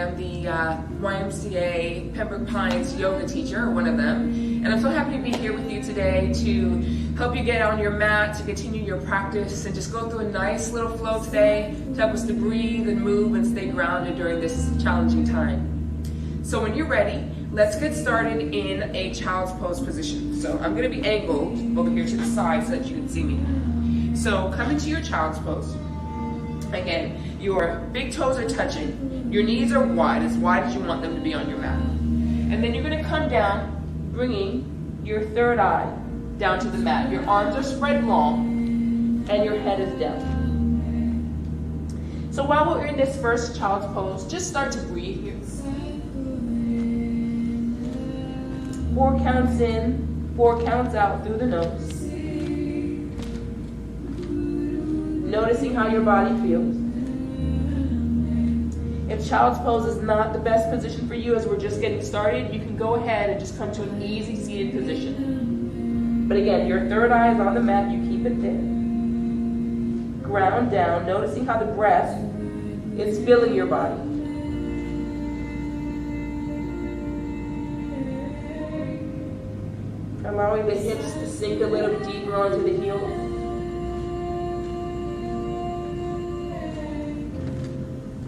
am the YMCA Pembroke Pines yoga teacher, one of them. And I'm so happy to be here with you today to help you get on your mat, to continue your practice, and just go through a nice little flow today to help us to breathe and move and stay grounded during this challenging time. So when you're ready, let's get started in a child's pose position. So I'm going to be angled over here to the side so that you can see me. So come into your child's pose. Again, your big toes are touching. Your knees are wide as you want them to be on your mat. And then you're going to come down, bringing your third eye down to the mat. Your arms are spread long, and your head is down. So while we're in this first child's pose, just start to breathe here. 4 counts in, 4 counts out through the nose. Noticing how your body feels. If child's pose is not the best position for you as we're just getting started, you can go ahead and just come to an easy seated position. But again, your third eye is on the mat, you keep it there. Ground down, noticing how the breath is filling your body. Allowing the hips to sink a little deeper onto the heels.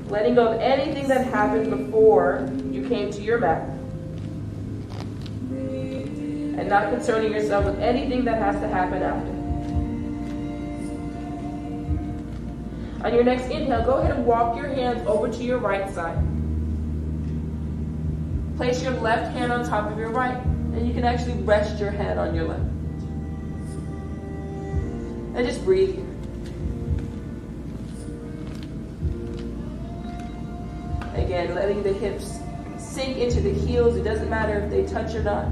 Letting go of anything that happened before you came to your mat. And not concerning yourself with anything that has to happen after. On your next inhale, go ahead and walk your hands over to your right side. Place your left hand on top of your right. And you can actually rest your head on your left. And just breathe here. Again, letting the hips sink into the heels. It doesn't matter if they touch or not.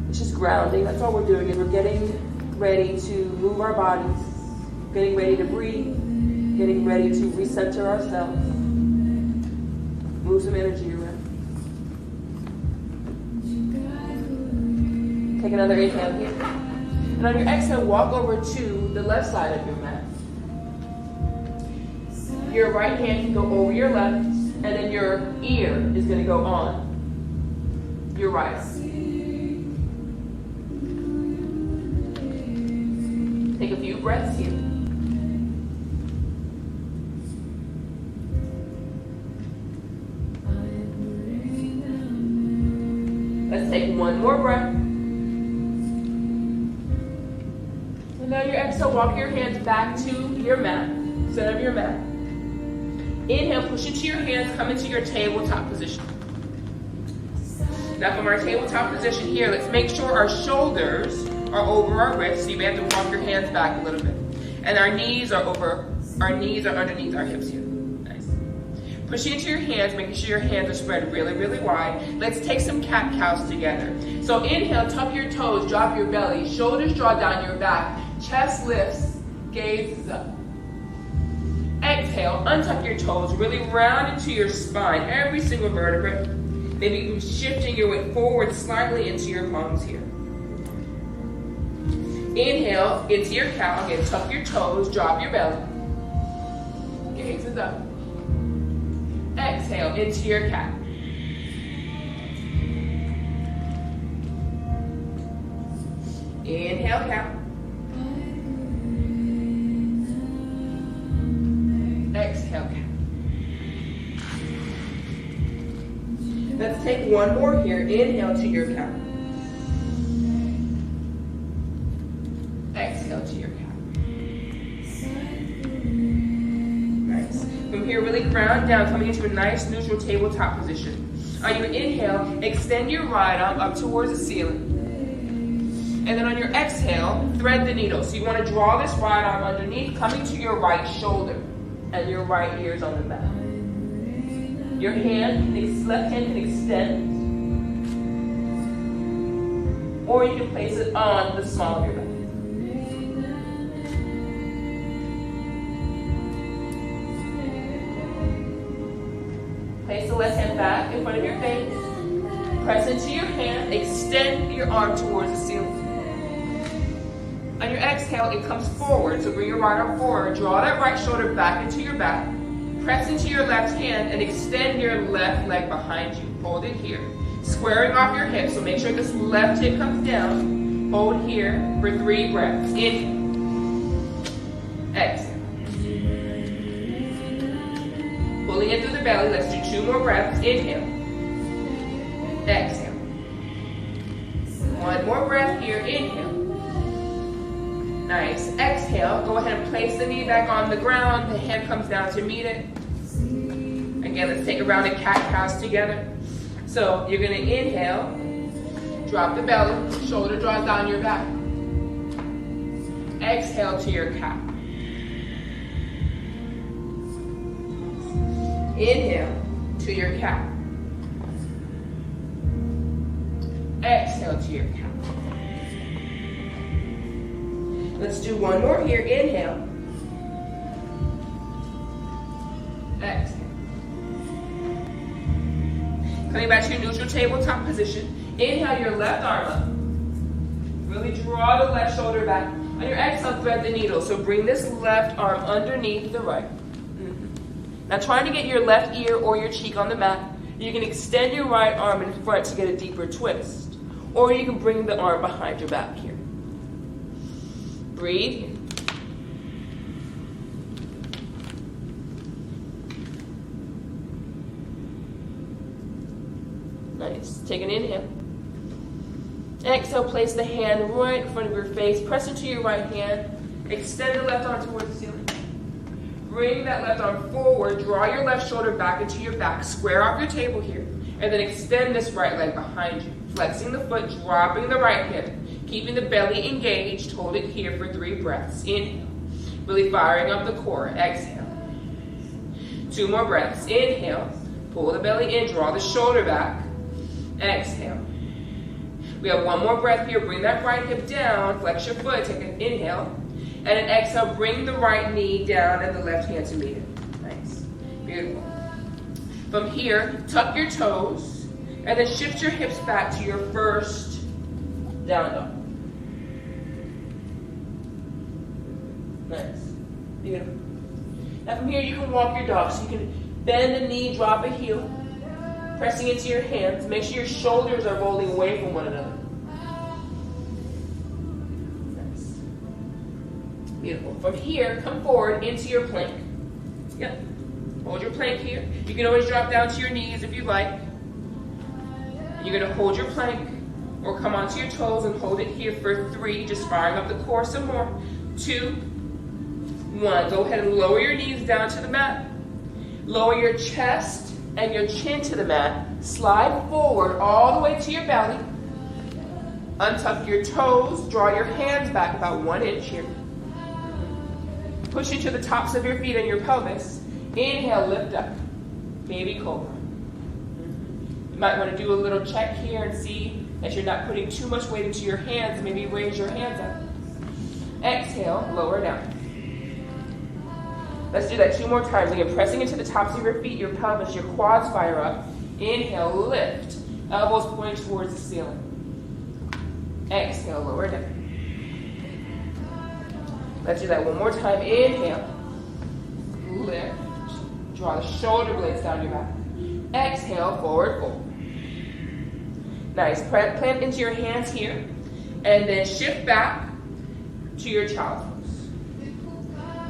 It's just grounding. That's all we're doing, is we're getting ready to move our bodies, getting ready to breathe, getting ready to recenter ourselves, move some energy around. Take another inhale here. And on your exhale, walk over to the left side of your mat. Your right hand can go over your left, and then your ear is going to go on your right eye. Take a few breaths here. Let's take one more breath. And now your exhale, walk your hands back to your mat, center of your mat. Inhale, push into your hands, come into your tabletop position. Now from our tabletop position here, let's make sure our shoulders are over our wrists, so you may have to walk your hands back a little bit. And our knees are underneath our hips here. Nice. Pushing into your hands, making sure your hands are spread really, really wide. Let's take some cat-cows together. So inhale, tuck your toes, drop your belly, shoulders draw down your back, chest lifts, gaze is up. Exhale, untuck your toes, really round into your spine, every single vertebrae. Maybe even shifting your weight forward slightly into your palms here. Inhale, into your cow, again, tuck your toes, drop your belly. Gaze is up. Exhale, into your cat. Inhale, cow. Exhale, cat. Let's take one more here. Inhale to your cat. Exhale to your cat. Nice. From here, really ground down, coming into a nice neutral tabletop position. On your inhale, extend your right arm up towards the ceiling. And then on your exhale, thread the needle. So you want to draw this right arm underneath, coming to your right shoulder. And your right ear is on the mat. Your left hand can extend, or you can place it on the small of your back. Place the left hand back in front of your face. Press into your hand, extend your arm towards the ceiling. On your exhale, it comes forward, so bring your right arm forward. Draw that right shoulder back into your back. Press into your left hand and extend your left leg behind you. Hold it here. Squaring off your hips, so make sure this left hip comes down. Hold here for 3 breaths. Inhale. Exhale. Pulling it through the belly. Let's do 2 more breaths. Inhale. Exhale. 1 more breath here. Inhale. Nice. Exhale. Go ahead and place the knee back on the ground. The hand comes down to meet it. Again, let's take a rounded cat-cows together. So you're going to inhale. Drop the belly. Shoulder draws down your back. Exhale to your cat. Inhale to your cat. Exhale to your cat. Let's do 1 more here. Inhale. Exhale. Coming back to your neutral tabletop position. Inhale your left arm up. Really draw the left shoulder back. On your exhale, thread the needle. So bring this left arm underneath the right. Now trying to get your left ear or your cheek on the mat, you can extend your right arm in front to get a deeper twist. Or you can bring the arm behind your back here. Breathe in. Nice. Take an inhale. Exhale, place the hand right in front of your face. Press into your right hand. Extend the left arm towards the ceiling. Bring that left arm forward. Draw your left shoulder back into your back. Square off your table here. And then extend this right leg behind you. Flexing the foot, dropping the right hip. Keeping the belly engaged. Hold it here for 3 breaths. Inhale. Really firing up the core. Exhale. 2 more breaths. Inhale. Pull the belly in. Draw the shoulder back. Exhale. We have 1 more breath here. Bring that right hip down. Flex your foot. Take an inhale. And an exhale. Bring the right knee down and the left hand to meet it. Nice. Beautiful. From here, tuck your toes. And then shift your hips back to your first down dog. Nice. Beautiful. Now from here, you can walk your dog. So you can bend the knee, drop a heel. Pressing into your hands. Make sure your shoulders are rolling away from one another. Nice. Beautiful. From here, come forward into your plank. Yep. Hold your plank here. You can always drop down to your knees if you like. You're going to hold your plank or come onto your toes and hold it here for 3. Just firing up the core some more. 2, 1. Go ahead and lower your knees down to the mat. Lower your chest and your chin to the mat. Slide forward all the way to your belly. Untuck your toes. Draw your hands back about 1 inch here. Push into the tops of your feet and your pelvis. Inhale, lift up. Baby cobra. You might want to do a little check here and see that you're not putting too much weight into your hands. Maybe raise your hands up. Exhale, lower down. Let's do that 2 more times. Again, pressing into the tops of your feet, your pelvis, your quads fire up. Inhale, lift. Elbows pointing towards the ceiling. Exhale, lower down. Let's do that 1 more time. Inhale, lift. Draw the shoulder blades down your back. Exhale, forward fold. Nice. Plant into your hands here. And then shift back to your child's pose.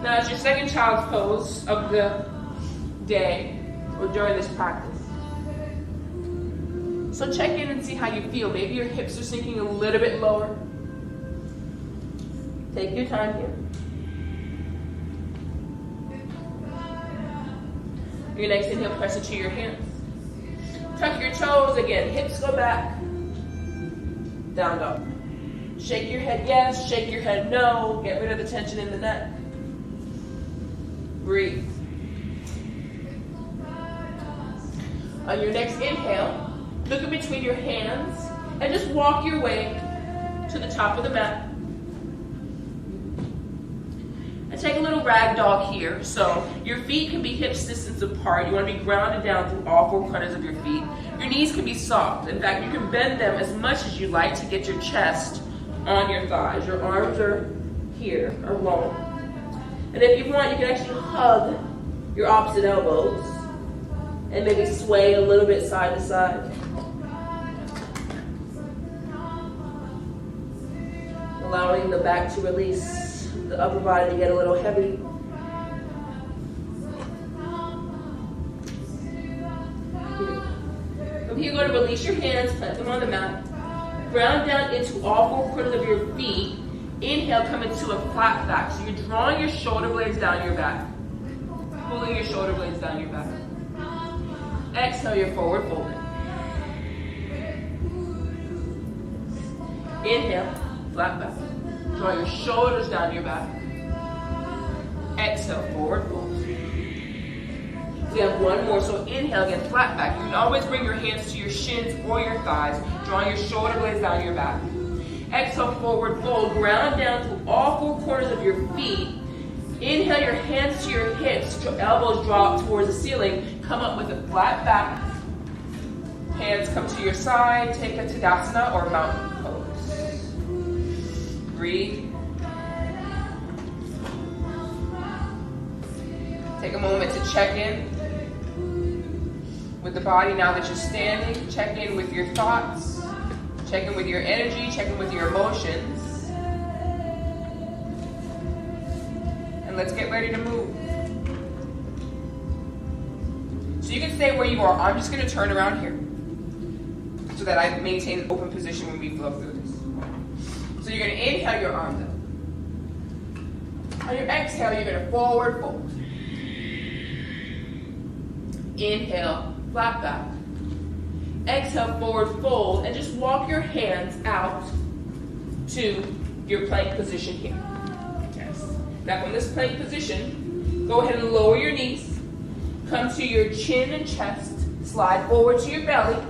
Now it's your second child's pose of the day or during this practice. So check in and see how you feel. Maybe your hips are sinking a little bit lower. Take your time here. Your next inhale, press into your hands. Tuck your toes again. Hips go back. Down dog. Shake your head yes, shake your head no. Get rid of the tension in the neck. Breathe. On your next inhale, look in between your hands and just walk your way to the top of the mat. And take a little rag doll here. So your feet can be hips distance apart. You want to be grounded down through all 4 corners of your feet. Your knees can be soft. In fact, you can bend them as much as you like to get your chest on your thighs. Your arms are here, are long. And if you want, you can actually hug your opposite elbows and maybe sway a little bit side to side. Allowing the back to release, the upper body to get a little heavy. From here, you're going to release your hands, plant them on the mat. Ground down into all four corners of your feet. Inhale, come into a flat back. So you're drawing your shoulder blades down your back. Pulling your shoulder blades down your back. Exhale, your forward fold. Inhale, flat back. Draw your shoulders down your back. Exhale, forward fold. We have one more, so inhale again, flat back. You can always bring your hands to your shins or your thighs, drawing your shoulder blades down your back. Exhale, forward fold, ground down to all four corners of your feet. Inhale, your hands to your hips, elbows draw up towards the ceiling. Come up with a flat back. Hands come to your side, take a Tadasana or mountain pose. Breathe. Take a moment to check in with the body now that you're standing. Check in with your thoughts. Check in with your energy. Check in with your emotions. And let's get ready to move. So you can stay where you are. I'm just going to turn around here so that I maintain an open position when we flow through this. So you're going to inhale your arms up. On your exhale, you're going to forward fold. Inhale, flat back. Exhale, forward fold, and just walk your hands out to your plank position here. Yes. Now from this plank position, go ahead and lower your knees. Come to your chin and chest. Slide forward to your belly.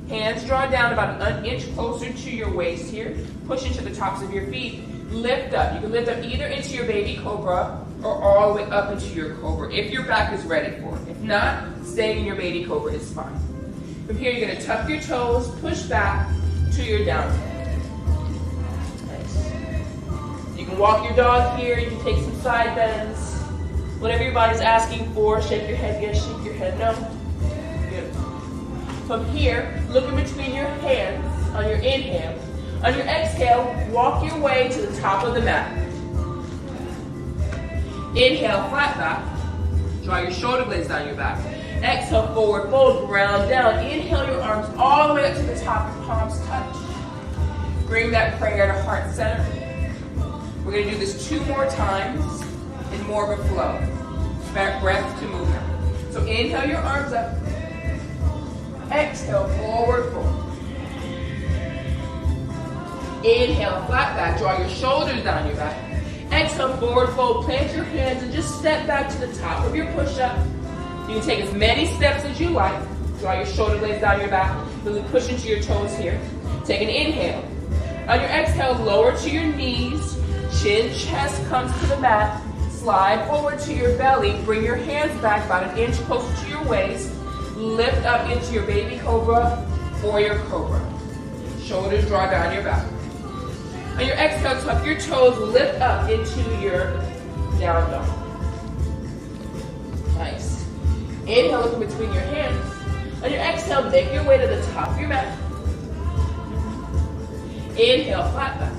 Hands draw down about an inch closer to your waist here. Push into the tops of your feet. Lift up. You can lift up either into your baby cobra or all the way up into your cobra if your back is ready for it. If not, staying in your baby cobra is fine. From here, you're going to tuck your toes, push back to your down dog. Nice. You can walk your dog here. You can take some side bends. Whatever your body's asking for. Shake your head yes, shake your head no. Beautiful. From here, look in between your hands on your inhale. On your exhale, walk your way to the top of the mat. Inhale, flat back. Draw your shoulder blades down your back. Exhale, forward fold, ground down. Inhale your arms all the way up to the top, your palms touch. Bring that prayer to heart center. We're going to do this 2 more times in more of a flow. Back breath to movement. So inhale your arms up. Exhale, forward fold. Inhale, flat back. Draw your shoulders down your back. Exhale, forward fold. Plant your hands and just step back to the top of your push-up. You can take as many steps as you like. Draw your shoulder blades down your back. Really push into your toes here. Take an inhale. On your exhale, lower to your knees. Chin, chest comes to the mat. Slide forward to your belly. Bring your hands back about an inch closer to your waist. Lift up into your baby cobra or your cobra. Shoulders draw down your back. On your exhale, tuck your toes, lift up into your down dog. Nice. Inhale, look in between your hands. On your exhale, make your way to the top of your mat. Inhale, flat back.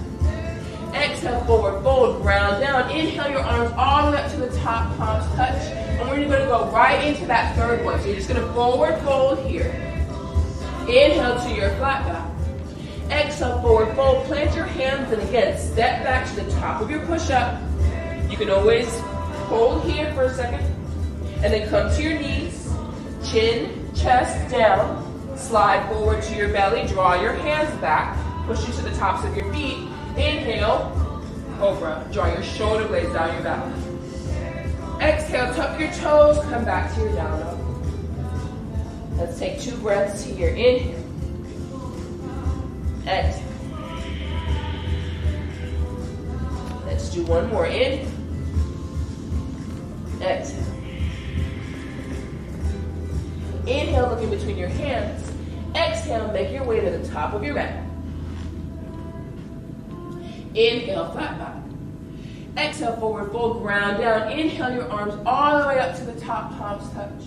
Exhale, forward fold, ground down. Inhale your arms all the way up to the top, palms touch. And we're going to go right into that third one. So you're just going to forward fold here. Inhale to your flat back. Exhale, forward fold, plant your hands, and again, step back to the top of your push-up. You can always hold here for a second, and then come to your knees, chin, chest down, slide forward to your belly, draw your hands back, push into the tops of your feet. Inhale, cobra, draw your shoulder blades down your back. Exhale, tuck your toes, come back to your down dog. Let's take 2 breaths here. Inhale. Exhale. Let's do one more. In. Exhale. Inhale, look in between your hands. Exhale, make your way to the top of your mat. Inhale, flat back. Exhale, forward fold, ground down. Inhale your arms all the way up to the top, palms touch.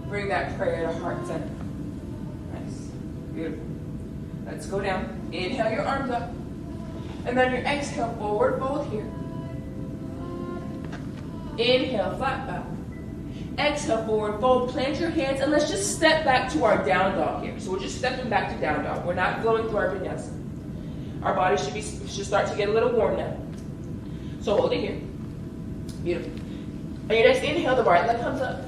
Bring that prayer to heart center. Nice. Beautiful. Let's go down. Inhale your arms up. And then your exhale, forward fold here. Inhale, flat back. Exhale, forward fold, plant your hands, and let's just step back to our down dog here. So we're just stepping back to down dog. We're not going through our vinyasa. Our body should start to get a little warm now. So hold it here. Beautiful. On your next inhale, the right leg comes up.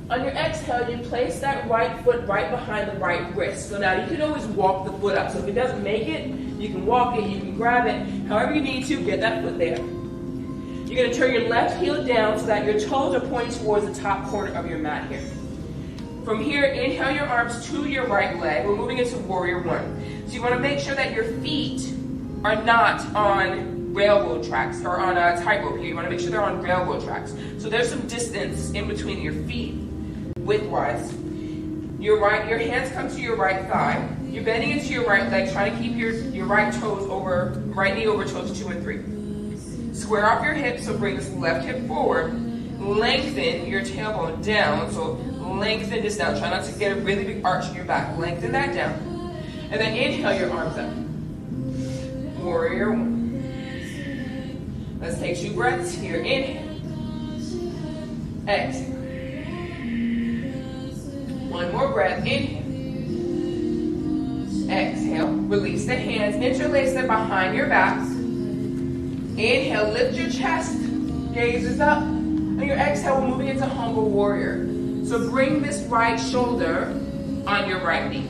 On your exhale, you place that right foot right behind the right wrist. So now you can always walk the foot up. So if it doesn't make it, you can walk it, you can grab it. However you need to, get that foot there. You're going to turn your left heel down so that your toes are pointing towards the top corner of your mat here. From here, inhale your arms to your right leg. We're moving into warrior one. So you want to make sure that your feet are not on railroad tracks or on a tightrope here. You want to make sure they're on railroad tracks. So there's some distance in between your feet, widthwise. Your hands come to your right thigh. You're bending into your right leg, trying to keep your right knee over toes 2 and 3. Square off your hips, so bring this left hip forward. Lengthen your tailbone down, so lengthen this down. Try not to get a really big arch in your back. Lengthen that down. And then inhale your arms up. Warrior one. Let's take 2 breaths here. Inhale. Exhale. One more breath. Inhale. Exhale. Release the hands. Interlace them behind your backs. Inhale, lift your chest, gazes up. On your exhale, we're moving into humble warrior. So bring this right shoulder on your right knee.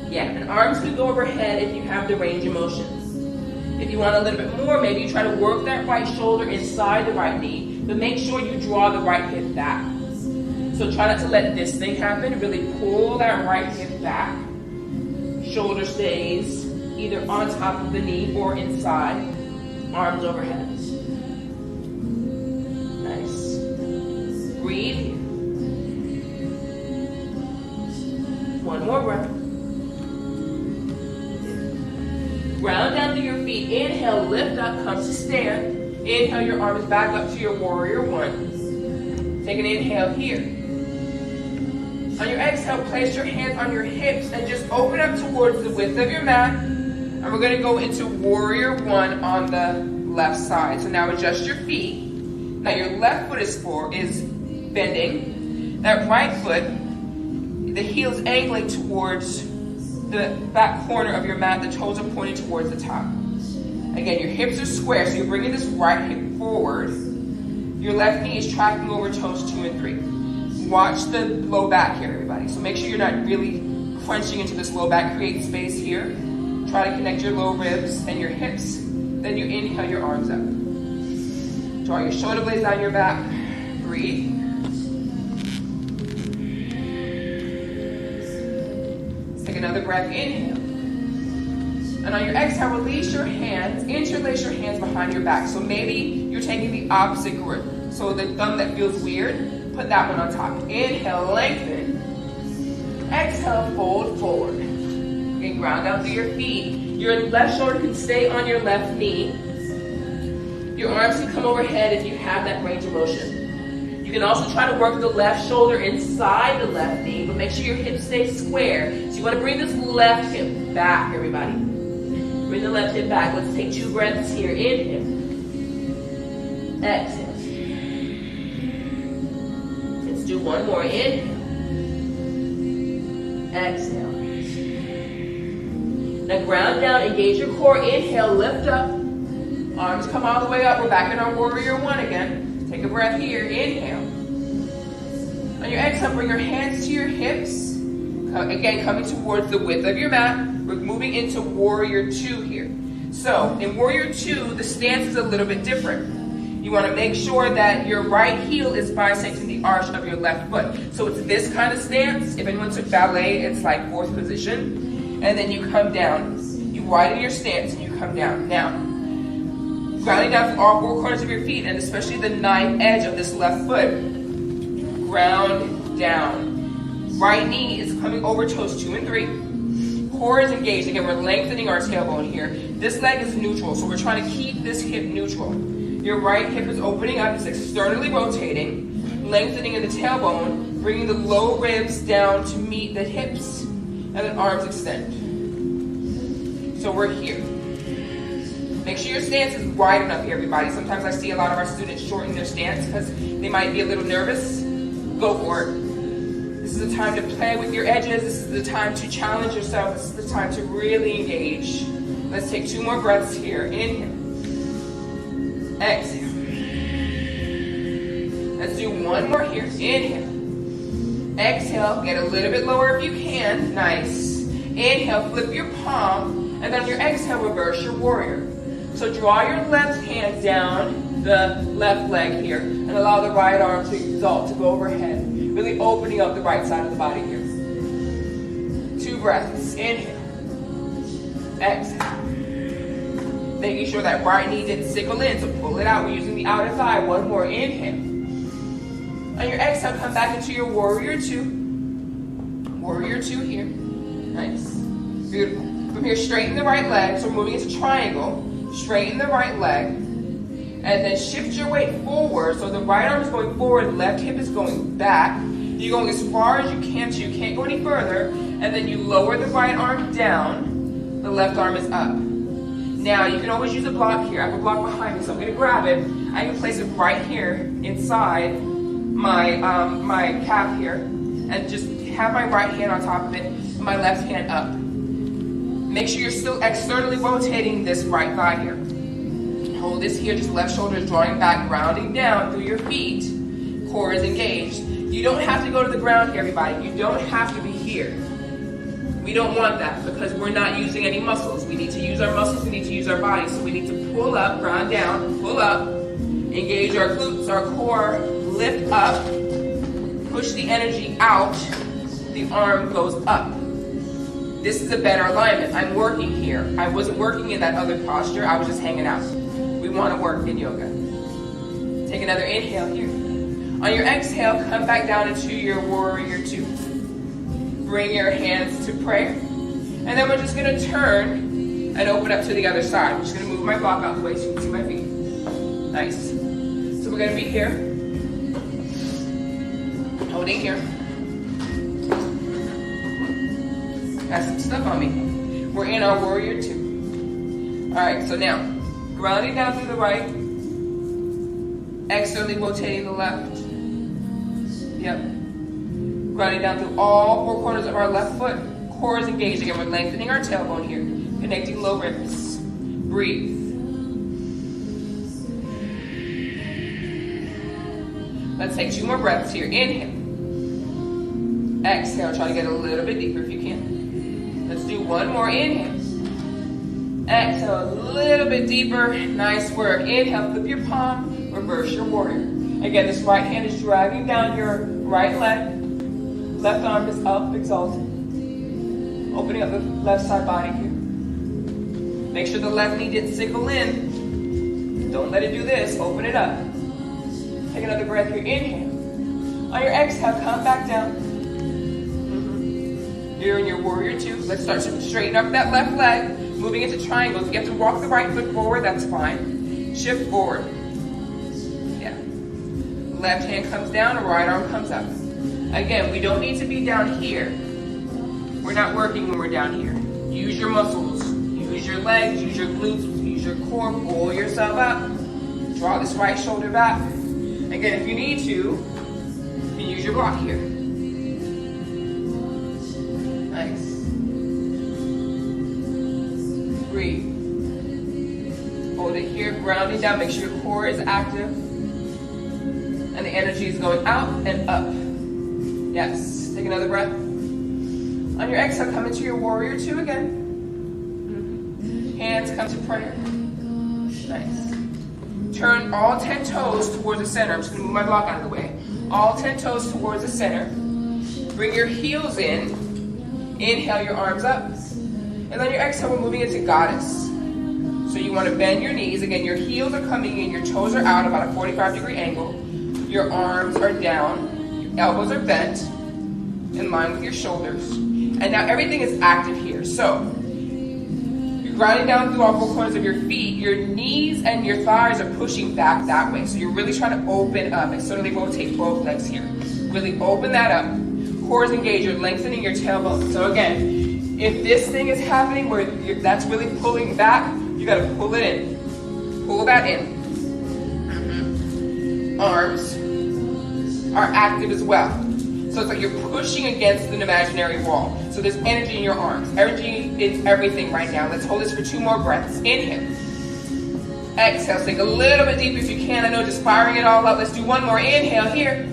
Yeah, and arms can go overhead if you have the range of motion. If you want a little bit more, maybe you try to work that right shoulder inside the right knee, but make sure you draw the right hip back. So try not to let this thing happen. Really pull that right hip back. Shoulder stays either on top of the knee or inside. Arms overhead. Nice. Breathe. One more breath. Ground down to your feet. Inhale, lift up, come to stand. Inhale your arms back up to your warrior one. Take an inhale here. On your exhale, place your hands on your hips and just open up towards the width of your mat. And we're going to go into warrior one on the left side. So now adjust your feet. Now your left foot is bending. That right foot, the heel's angling towards the back corner of your mat. The toes are pointing towards the top. Again, your hips are square, so you're bringing this right hip forward. Your left knee is tracking over toes 2 and 3. Watch the low back here, everybody. So make sure you're not really crunching into this low back. Create space here. Try to connect your low ribs and your hips. Then you inhale your arms up. Draw your shoulder blades down your back. Breathe. Let's take another breath. Inhale. And on your exhale, release your hands. Interlace your hands behind your back. So maybe you're taking the opposite grip. So the thumb that feels weird, put that one on top. Inhale, lengthen. Exhale, fold forward. And ground down through your feet. Your left shoulder can stay on your left knee. Your arms can come overhead if you have that range of motion. You can also try to work the left shoulder inside the left knee, but make sure your hips stay square. So you want to bring this left hip back, everybody. Bring the left hip back. Let's take 2 breaths here. Inhale. Exhale. Let's do one more. Inhale. Exhale. Now ground down, engage your core. Inhale, lift up. Arms come all the way up. We're back in our warrior one again. Take a breath here. Inhale. On your exhale, bring your hands to your hips. Again, coming towards the width of your mat. We're moving into warrior two here. So in warrior two, the stance is a little bit different. You want to make sure that your right heel is bisecting the arch of your left foot. So it's this kind of stance. If anyone took ballet, it's like 4th position. And then you come down. You widen your stance and you come down. Now, grounding down through all 4 corners of your feet, and especially the 9th edge of this left foot. Ground down. Right knee is coming over toes 2 and 3. Core is engaged. Again, we're lengthening our tailbone here. This leg is neutral, so we're trying to keep this hip neutral. Your right hip is opening up, it's externally rotating, lengthening in the tailbone, bringing the low ribs down to meet the hips, and then arms extend. So we're here. Make sure your stance is wide enough here, everybody. Sometimes I see a lot of our students shorten their stance because they might be a little nervous. Go for it. This is the time to play with your edges. This is the time to challenge yourself. This is the time to really engage. Let's take 2 more breaths here. Inhale. Exhale. Let's do 1 more here. Inhale. Exhale. Get a little bit lower if you can. Nice. Inhale. Flip your palm. And then on your exhale, reverse your warrior. So draw your left hand down the left leg here and allow the right arm to exalt, to go overhead. Really opening up the right side of the body here. 2 breaths. Inhale. Exhale. Making sure that right knee didn't sickle in, so pull it out. We're using the outer thigh. 1 more. Inhale. On your exhale, come back into your warrior 2. Warrior 2 here. Nice. Beautiful. From here, straighten the right leg. So we're moving into triangle. Straighten the right leg. And then shift your weight forward. So the right arm is going forward, left hip is going back. You're going as far as you can so you can't go any further. And then you lower the right arm down. The left arm is up. Now, you can always use a block here. I have a block behind me, so I'm going to grab it. I can place it right here inside my, my calf here. And just have my right hand on top of it and my left hand up. Make sure you're still externally rotating this right thigh here. Hold this here, just left shoulder is drawing back, grounding down through your feet. Core is engaged. You don't have to go to the ground here, everybody. You don't have to be here. We don't want that because we're not using any muscles. We need to use our muscles, we need to use our bodies. So we need to pull up, ground down, pull up, engage our glutes, our core, lift up, push the energy out, the arm goes up. This is a better alignment. I'm working here. I wasn't working in that other posture, I was just hanging out. We want to work in yoga. Take another inhale here. On your exhale, come back down into your warrior 2. Bring your hands to prayer. And then we're just going to turn and open up to the other side. I'm just going to move my block out the way so you can see my feet. Nice. So we're going to be here. Holding here. Got some stuff on me. We're in our warrior 2. Alright, so now, grounding down through the right. Externally rotating the left. Yep. Grounding down through all 4 corners of our left foot. Core is engaged. Again, we're lengthening our tailbone here. Connecting low ribs. Breathe. Let's take 2 more breaths here. Inhale. Exhale. Try to get a little bit deeper if you can. Let's do 1 more. Inhale. Exhale. A little bit deeper. Nice work. Inhale. Flip your palm. Reverse your warrior. Again, this right hand is dragging down your right leg. Left arm is up, exalted. Opening up the left side body here. Make sure the left knee didn't sickle in. Don't let it do this. Open it up. Take another breath here. Inhale. On your exhale, come back down. You're in your warrior 2. Let's start to straighten up that left leg. Moving into triangles. If you have to walk the right foot forward, that's fine. Shift forward. Left hand comes down, right arm comes up. Again, we don't need to be down here. We're not working when we're down here. Use your muscles. Use your legs, use your glutes, use your core. Pull yourself up. Draw this right shoulder back. Again, if you need to, you can use your block here. Nice. Breathe. Hold it here, grounding down. Make sure your core is active. And the energy is going out and up. Yes. Take another breath. On your exhale, come into your warrior 2 again. Hands come to prayer. Nice. Turn all 10 toes towards the center. I'm just going to move my block out of the way. All 10 toes towards the center. Bring your heels in. Inhale your arms up. And then your exhale, we're moving into goddess. So you want to bend your knees. Again, your heels are coming in. Your toes are out about a 45-degree angle. Your arms are down, your elbows are bent, in line with your shoulders. And now everything is active here. So, you're grinding down through all four corners of your feet. Your knees and your thighs are pushing back that way. So you're really trying to open up. Externally rotate both legs here. Really open that up. Core is engaged. You're lengthening your tailbone. So again, if this thing is happening where that's really pulling back, you got to pull it in. Pull that in. Arms are active as well. So it's like you're pushing against an imaginary wall. So there's energy in your arms. Energy is everything right now. Let's hold this for 2 more breaths. Inhale. Exhale. Take a little bit deeper if you can. I know just firing it all out. Let's do 1 more. Inhale here.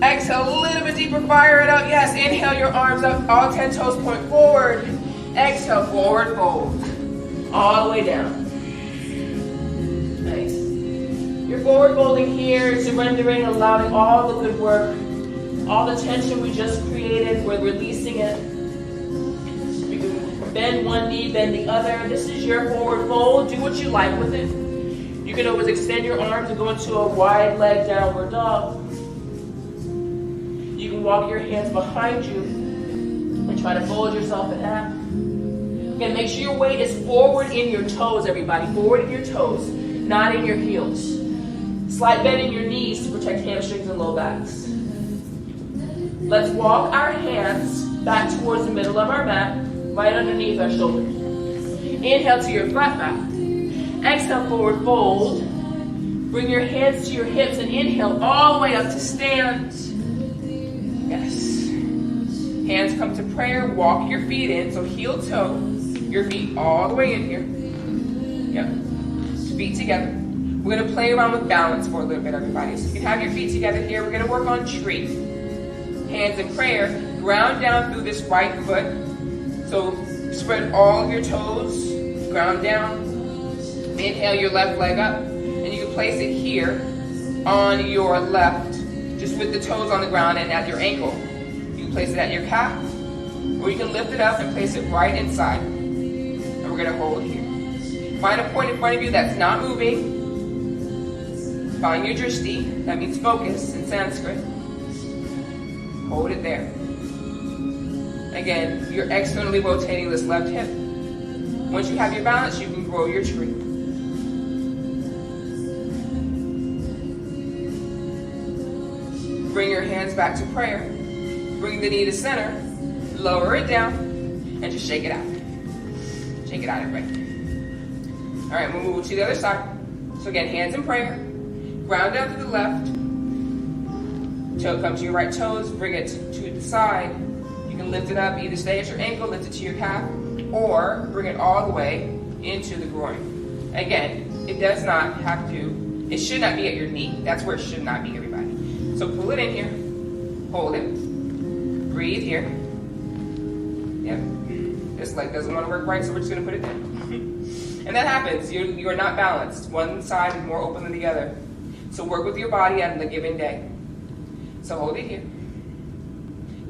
Exhale a little bit deeper. Fire it out. Yes. Inhale your arms up. All 10 toes point forward. Exhale. Forward fold. All the way down. Nice. You're forward folding here. Surrendering. Allowing all the good work. All the tension we just created, we're releasing it. You can bend one knee, bend the other. This is your forward fold. Do what you like with it. You can always extend your arms and go into a wide leg downward dog. You can walk your hands behind you and try to fold yourself in half. Again, make sure your weight is forward in your toes, everybody. Forward in your toes, not in your heels. Slight bend in your knees to protect hamstrings and low backs. Let's walk our hands back towards the middle of our mat, right underneath our shoulders. Inhale to your flat back. Exhale, forward fold. Bring your hands to your hips and inhale all the way up to stand. Yes. Hands come to prayer. Walk your feet in, so heel toe. Your feet all the way in here. Yep. Feet together. We're going to play around with balance for a little bit, everybody. So you can have your feet together here. We're going to work on tree. Hands in prayer, ground down through this right foot. So spread all of your toes, ground down. Inhale your left leg up, and you can place it here on your left, just with the toes on the ground and at your ankle. You can place it at your calf, or you can lift it up and place it right inside. And we're gonna hold here. Find a point in front of you that's not moving. Find your drishti, that means focus in Sanskrit. Hold it there. Again, you're externally rotating this left hip. Once you have your balance, you can grow your tree. Bring your hands back to prayer. Bring the knee to center. Lower it down. And just shake it out. Shake it out, everybody. All right, we'll move to the other side. So again, hands in prayer. Ground down to the left. Toe comes to your right toes, bring it to the side. You can lift it up, either stay at your ankle, lift it to your calf, or bring it all the way into the groin. Again, it does not have to, it should not be at your knee. That's where it should not be, everybody. So pull it in here, hold it, breathe here. Yep, this leg doesn't want to work right, so we're just going to put it down. And that happens, you are not balanced. One side is more open than the other. So work with your body on the given day. So hold it here.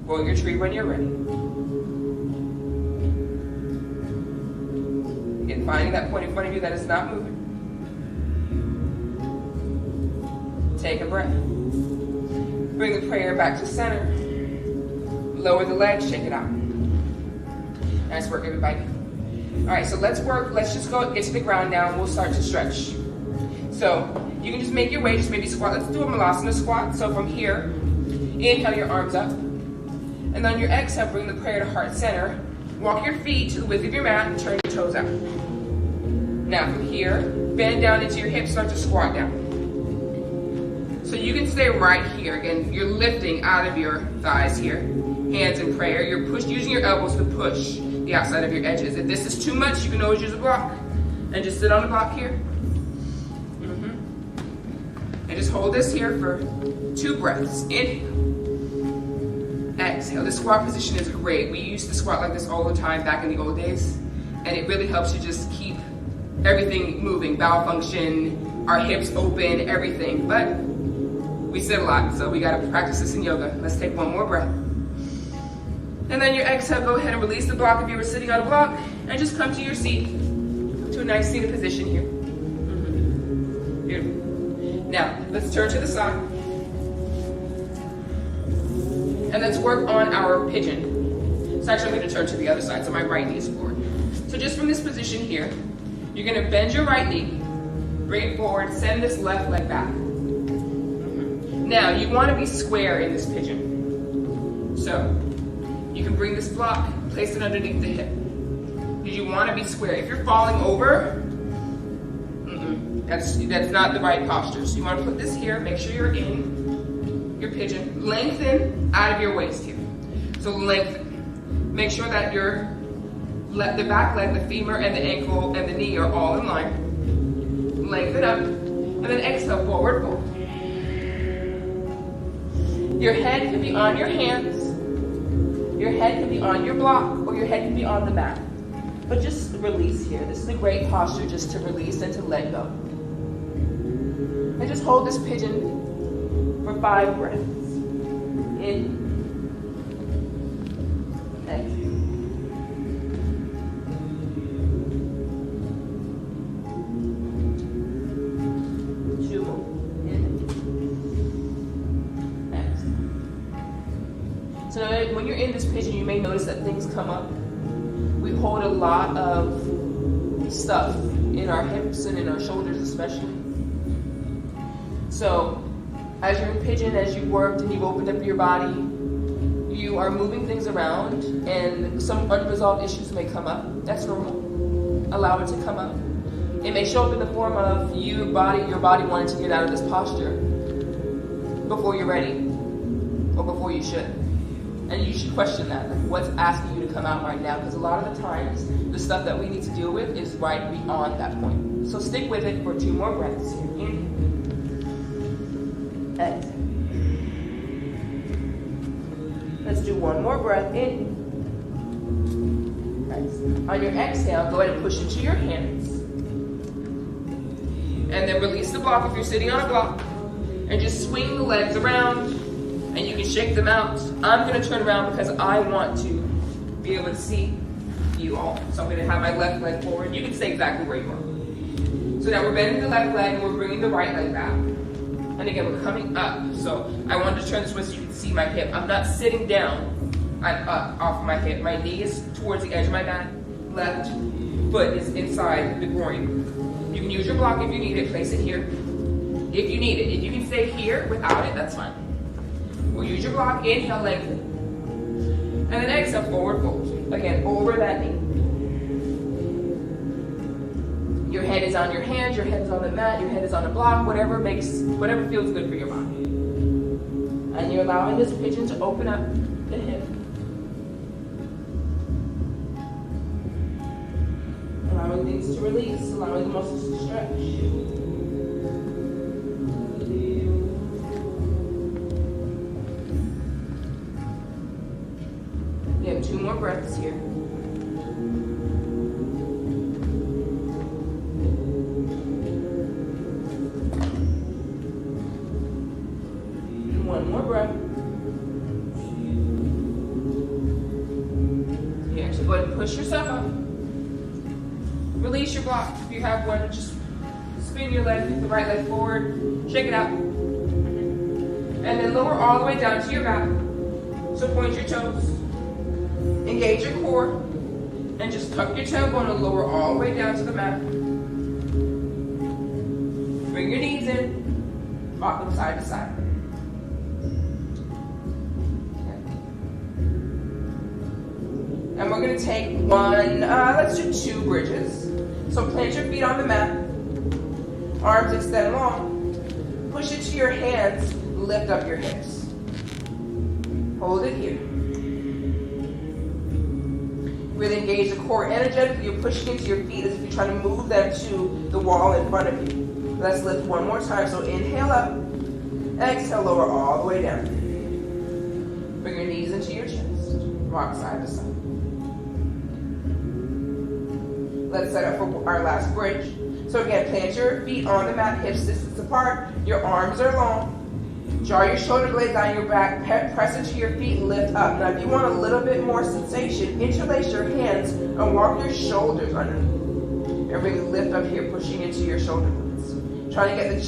Grow your tree when you're ready. Again, finding that point in front of you that is not moving. Take a breath. Bring the prayer back to center. Lower the legs, shake it out. Nice work, everybody. All right, so let's just go get to the ground now, and we'll start to stretch. So you can just make your way, just maybe squat. Let's do a malasana squat. So from here, inhale your arms up. And on your exhale, bring the prayer to heart center. Walk your feet to the width of your mat and turn your toes out. Now from here, bend down into your hips, start to squat down. So you can stay right here. Again, you're lifting out of your thighs here. Hands in prayer. You're using your elbows to push the outside of your edges. If this is too much, you can always use a block. And just sit on the block here. And just hold this here for 2 breaths. Inhale. Exhale. This squat position is great. We used to squat like this all the time back in the old days. And it really helps you just keep everything moving. Bowel function, our hips open, everything. But we sit a lot, so we got to practice this in yoga. Let's take 1 more breath. And then your exhale, go ahead and release the block if you were sitting on a block. And just come to your seat. To a nice seated position here. Beautiful. Now, let's turn to the side. And let's work on our pigeon. So actually I'm gonna turn to the other side, so my right knee is forward. So just from this position here, you're gonna bend your right knee, bring it forward, send this left leg back. Now, you wanna be square in this pigeon. So, you can bring this block, place it underneath the hip. You wanna be square. If you're falling over, that's not the right posture. So you wanna put this here, make sure you're in your pigeon. Lengthen out of your waist here. So lengthen. Make sure that the back leg, the femur, and the ankle, and the knee are all in line. Lengthen up, and then exhale, forward fold. Your head can be on your hands, your head can be on your block, or your head can be on the mat. But just release here. This is a great posture just to release and to let go. And just hold this pigeon for 5 breaths. In, exhale. So when you're in this pigeon, you may notice that things come up. We hold a lot of stuff in our hips and in our shoulders especially. So as you're in pigeon, as you've worked and you've opened up your body, you are moving things around and some unresolved issues may come up. That's normal. Allow it to come up. It may show up in the form of your body wanting to get out of this posture before you're ready or before you should. And you should question that, like what's asking you to come out right now, because a lot of the times, the stuff that we need to deal with is right beyond that point. So stick with it for 2 more breaths. Inhale. Exhale. Let's do 1 more breath. In. Exhale. On your exhale, go ahead and push into your hands. And then release the block if you're sitting on a block. And just swing the legs around. And you can shake them out. I'm gonna turn around because I want to be able to see you all. So I'm gonna have my left leg forward. You can stay exactly where you are. So now we're bending the left leg and we're bringing the right leg back. And again, we're coming up. So I wanted to turn this way so you can see my hip. I'm not sitting down, I'm up off my hip. My knee is towards the edge of my mat. Left foot is inside the groin. You can use your block if you need it, place it here. If you need it. If you can stay here without it, that's fine. We'll use your block, inhale, lengthen. And then exhale, forward fold. Again, over that knee. Your head is on your hands, your head is on the mat, your head is on a block, whatever feels good for your body. And you're allowing this pigeon to open up the hip. Allowing things to release, allowing the muscles to stretch. You have 2 more breaths here. 1 more breath. You actually go ahead and push yourself up. Release your block if you have one. Just spin your leg, the right leg forward, shake it out. And then lower all the way down to your back. So point your toes. Engage your core and just tuck your tailbone and lower all the way down to the mat. Bring your knees in, rock them side to side. And we're going to take let's do 2 bridges. So plant your feet on the mat, arms extend long, push it to your hands, lift up your hips. Hold it here. Really engage the core energetically. You're pushing into your feet as if you're trying to move them to the wall in front of you. Let's lift 1 more time. So inhale up, exhale, lower all the way down. Bring your knees into your chest. Rock side to side. Let's set up for our last bridge. So again, plant your feet on the mat, hips distance apart. Your arms are long. Draw your shoulder blades down your back, press into your feet and lift up. Now if you want a little bit more sensation, interlace your hands and walk your shoulders underneath. And really lift up here, pushing into your shoulder blades. Trying to get the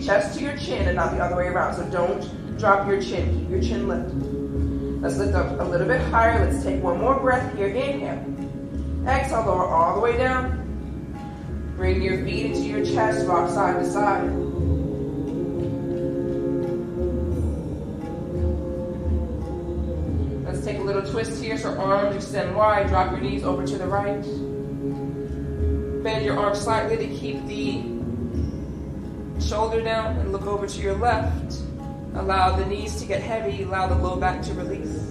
chest to your chin and not the other way around. So don't drop your chin, keep your chin lifted. Let's lift up a little bit higher. Let's take one more breath here. Inhale. Exhale, lower all the way down. Bring your feet into your chest, rock side to side. Let's take a little twist here, so arms extend wide. Drop your knees over to the right. Bend your arms slightly to keep the shoulder down and look over to your left. Allow the knees to get heavy. Allow the low back to release.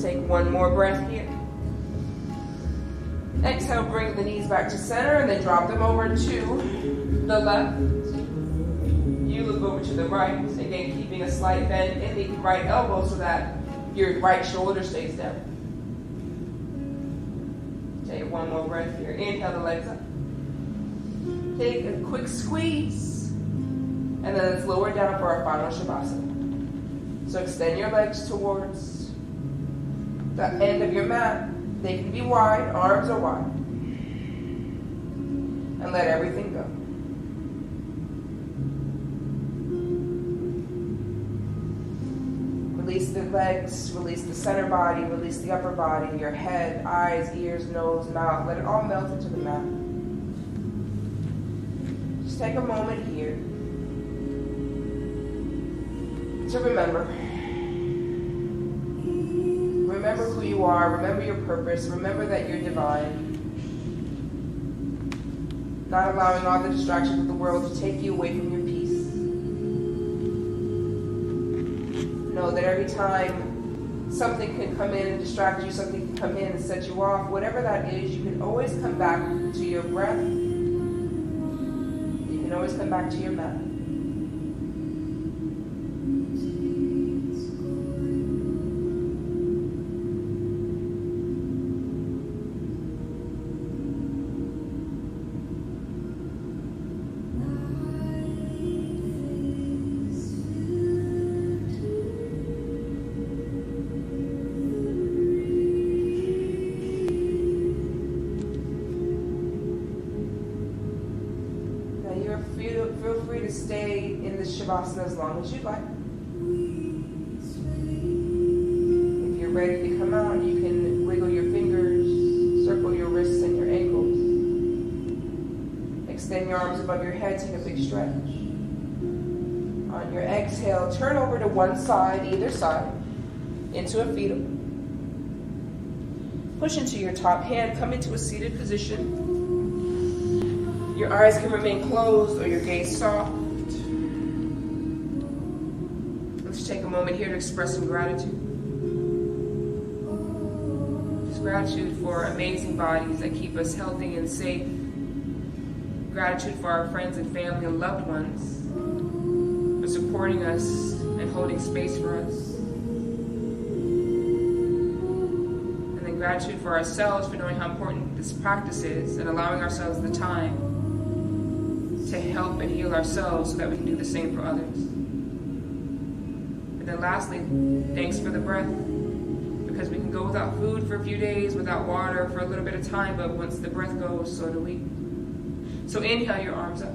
Take one more breath here. Exhale, bring the knees back to center and then drop them over to the left. You look over to the right, again keeping a slight bend in the right elbow so that your right shoulder stays down. Take one more breath here. Inhale the legs up. Take a quick squeeze. And then let's lower down for our final Shavasana. So extend your legs towards the end of your mat. They can be wide, arms are wide. And let everything go. Release the legs, release the center body, release the upper body, your head, eyes, ears, nose, mouth. Let it all melt into the mat. Just take a moment here to remember. Remember who you are, remember your purpose, remember that you're divine. Not allowing all the distractions of the world to take you away from your peace. Know that every time something can come in and distract you, something can come in and set you off, whatever that is, you can always come back to your breath. You can always come back to your mat. Feel free to stay in this Shavasana as long as you'd like. If you're ready to come out, you can wiggle your fingers, circle your wrists and your ankles. Extend your arms above your head, take a big stretch. On your exhale, turn over to one side, either side, into a fetal. Push into your top hand, come into a seated position. Your eyes can remain closed or your gaze soft. Let's take a moment here to express some gratitude. Just gratitude for amazing bodies that keep us healthy and safe. Gratitude for our friends and family and loved ones for supporting us and holding space for us. And then gratitude for ourselves for knowing how important this practice is and allowing ourselves the time to help and heal ourselves so that we can do the same for others. And then lastly, thanks for the breath, because we can go without food for a few days, without water for a little bit of time, but once the breath goes, so do we. So inhale your arms up,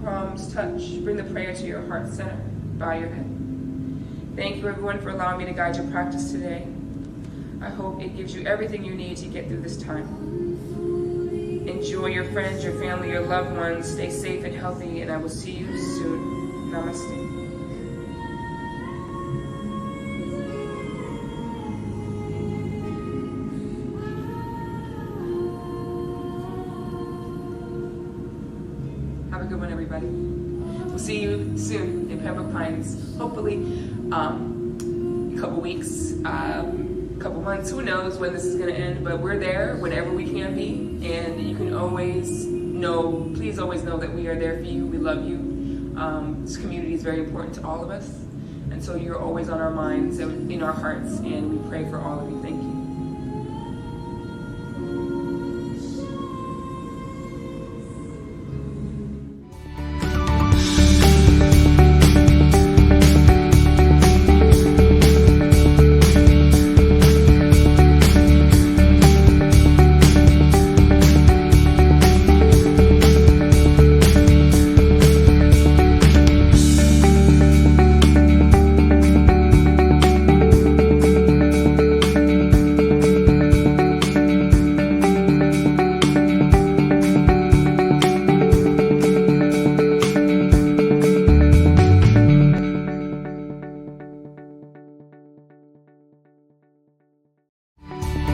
palms touch, bring the prayer to your heart center, bow your head. Thank you everyone for allowing me to guide your practice today. I hope it gives you everything you need to get through this time. Enjoy your friends, your family, your loved ones. Stay safe and healthy, and I will see you soon. Namaste. Have a good one, everybody. We'll see you soon in Pembroke Pines. Hopefully, a couple weeks, couple months, who knows when this is going to end, but we're there whenever we can be, and you can always know, please always know that we are there for you. We love you. This community is very important to all of us, and so you're always on our minds and in our hearts, and we pray for all of you. Thank you.